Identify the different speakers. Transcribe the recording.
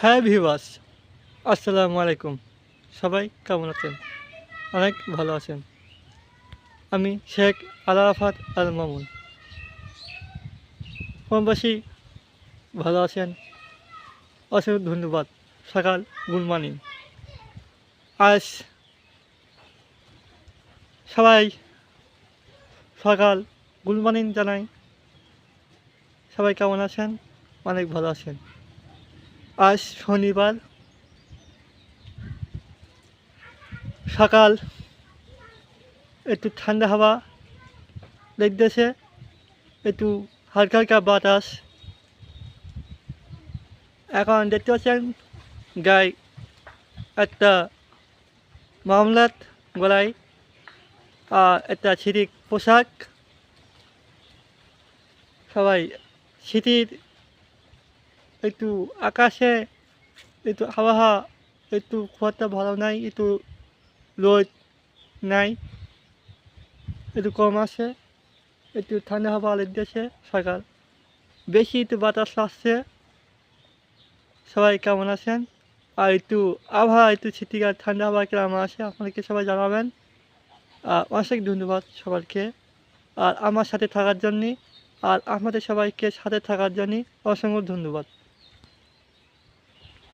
Speaker 1: হ্যাঁ ভিউয়ার্স, আসসালামু আলাইকুম। সবাই কেমন আছেন? অনেক ভালো আছেন। আমি শেখ আরাফাত আল মামুন। কমবেশি ভালো আছেন? অসংখ্য ধন্যবাদ। সকাল গুড মর্নিং। আজ সবাই সকাল গুড মর্নিং জানাই। সবাই কেমন আছেন? অনেক ভালো আছেন। আজ শনিবার সকাল একটু ঠান্ডা হাওয়া লাগতেছে, একটু হালকা হালকা বাতাস। এখন দেখতে পাচ্ছেন গায়ে একটা মামলাত গলায় আর একটা ছিরিক পোশাক। সবাই শীতের একটু আকাশে একটু আবহাওয়া একটু খুব একটা ভালো নাই, একটু রোদ নাই, একটু কম আছে, একটু ঠান্ডা হাওয়া লেগেছে সকাল, বেশি একটু বাতাস আসছে। সবাই কেমন আছেন? আর একটু আবহাওয়া একটু শীতকাল ঠান্ডা হাওয়া কেমন আছে আপনাকে সবাই জানাবেন। অনেক ধন্যবাদ সবাইকে আর আমার সাথে থাকার জন্যে, আর আপনাদের সবাইকে সাথে থাকার জন্যে অসংখ্য ধন্যবাদ।